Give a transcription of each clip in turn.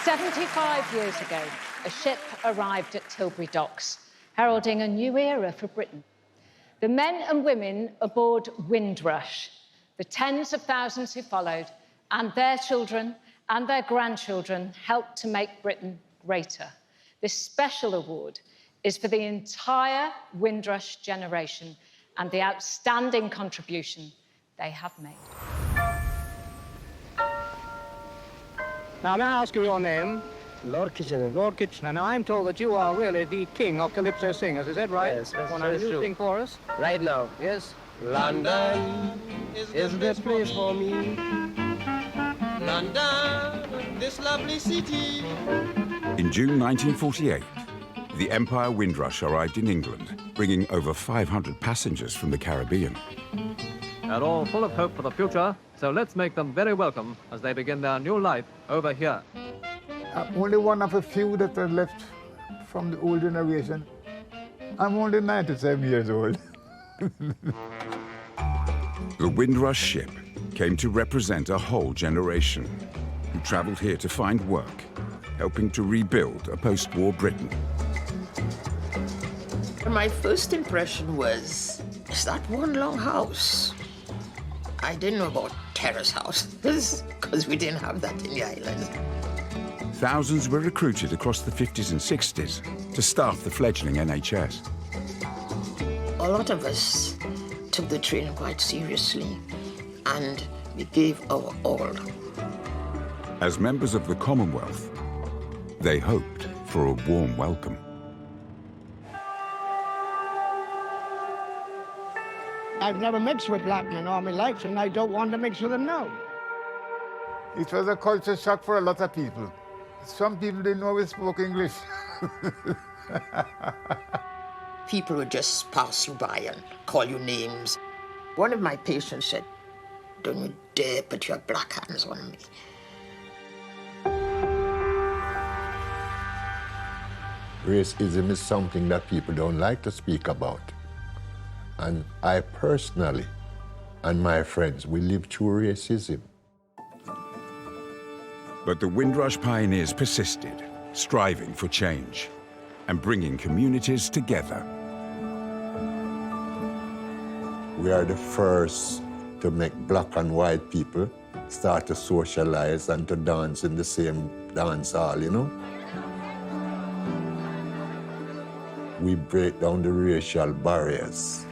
75 years ago, a ship arrived at Tilbury docks, heralding a new era for Britain. The men and women aboard Windrush, the tens of thousands who followed, and their children and their grandchildren helped to make Britain greater. This special award is for the entire Windrush generation and the outstanding contribution they have made. Now, may I ask you your name? Lord Kitchener. Lord Kitchener. Now, I'm told that you are really the king of calypso singers, is that right? Yes, that's One very of you true. sing for us? Right now. Yes. London is the place for me. London, this lovely city. In June 1948, the Empire Windrush arrived in England, bringing over 500 passengers from the Caribbean. They're all full of hope for the future, so let's make them very welcome as they begin their new life over here. I'm only one of a few that are left from the old generation. I'm only 97 years old. The Windrush ship came to represent a whole generation who travelled here to find work, helping to rebuild a post-war Britain. My first impression was, is that one long house? I didn't know about terrace houses, because we didn't have that in the islands. Thousands were recruited across the 50s and 60s to staff the fledgling NHS. A lot of us took the training quite seriously, and we gave our all. As members of the Commonwealth, they hoped for a warm welcome. I've never mixed with black men all my life, and I don't want to mix with them now. It was a culture shock for a lot of people. Some people didn't know we spoke English. People would just pass you by and call you names. One of my patients said, "Don't you dare put your black hands on me." Racism is something that people don't like to speak about. And I personally, and my friends, we live through racism. But the Windrush pioneers persisted, striving for change and bringing communities together. We are the first to make black and white people start to socialize and to dance in the same dance hall, you know? We break down the racial barriers.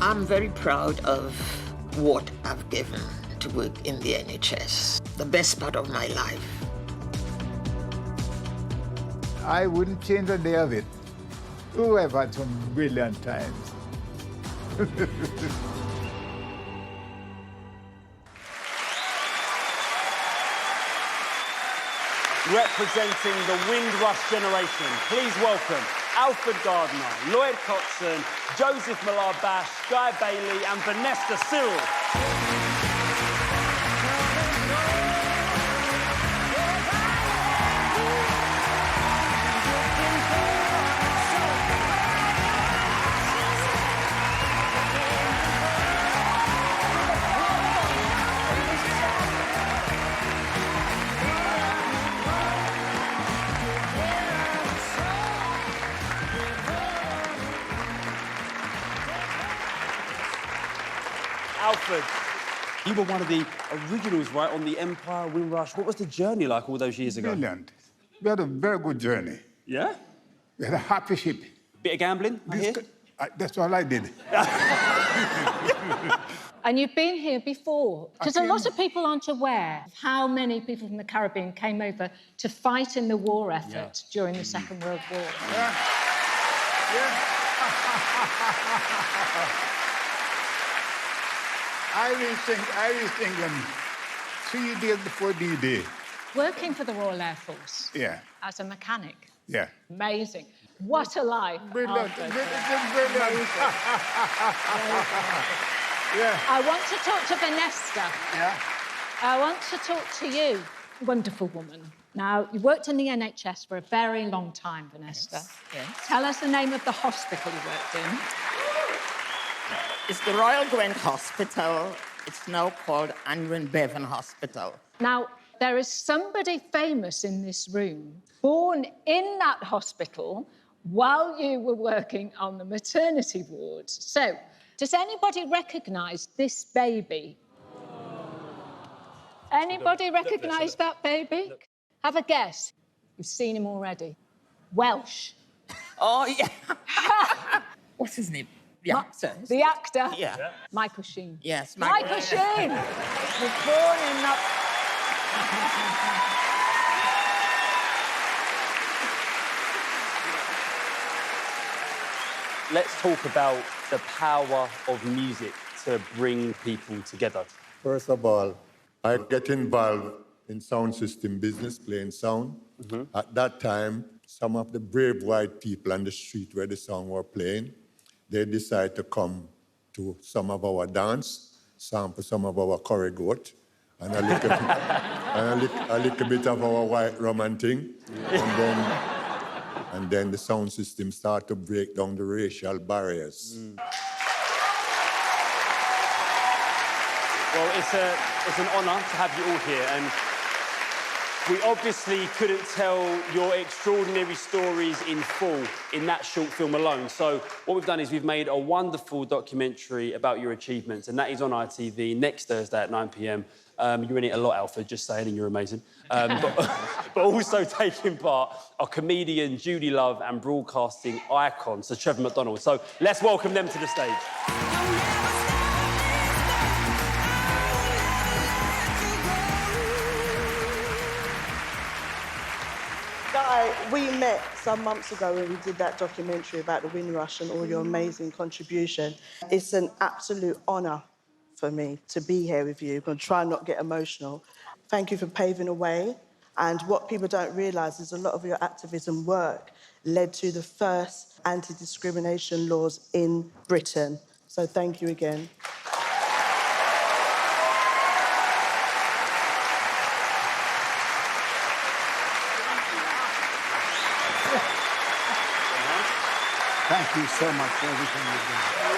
I'm very proud of what I've given to work in the NHS. The best part of my life. I wouldn't change a day of it. Oh, I've had some brilliant times. Representing the Windrush generation, please welcome Alford Gardner, Lloyd Coxsone, Mowlah-Baksh, Guy Bailey and Vernesta Cyril. Alford, you were one of the originals, right, on the Empire Windrush. What was the journey like all those years ago? Brilliant. We had a very good journey. Yeah? We had a happy ship. Bit of gambling, I hear? That's all I did. And you've been here before, because a lot of people aren't aware of how many people from the Caribbean came over to fight in the war effort during the Second World War. Yeah. I reached England 3 days before D-Day. Working for the Royal Air Force. Yeah. As a mechanic. Yeah. Amazing. What a life. Brilliant. Alford. Brilliant. Yeah. I want to talk to Vernesta. Yeah. I want to talk to you, wonderful woman. Now, you worked in the NHS for a very long time, Vernesta. Yes. Tell us the name of the hospital you worked in. It's the Royal Gwent Hospital It's now called Anwin Bevan Hospital. Now, there is somebody famous in this room, born in that hospital while you were working on the maternity ward. So, does anybody recognise this baby? Anybody recognise that baby? Have a guess. You've seen him already. Welsh. Oh, yeah. What's his name? The actor. The actor? Yeah. Michael Sheen. Yes, Michael Sheen! Was born in that... Let's talk about the power of music to bring people together. First of all, I get involved in sound system business, playing sound. At that time, some of the brave white people on the street where the song were playing, they decided to come to some of our dance, sample some of our curry goat, and a little bit of our white rum thing. And then the sound system started to break down the racial barriers. Well, it's an honour to have you all here, and we obviously couldn't tell your extraordinary stories in full in that short film alone. So what we've done is we've made a wonderful documentary about your achievements, and that is on ITV next Thursday at 9 p.m. You're in it a lot, Alford, just saying, and you're amazing. But also taking part are comedian Judy Love and broadcasting icon Sir Trevor McDonald. So let's welcome them to the stage. Guy, we met some months ago when we did that documentary about the Windrush and all your amazing contribution. It's an absolute honour for me to be here with you. I'm going to try and not get emotional. Thank you for paving a way. And what people don't realise is a lot of your activism work led to the first anti-discrimination laws in Britain. So thank you again. Thank you so much for everything you've done.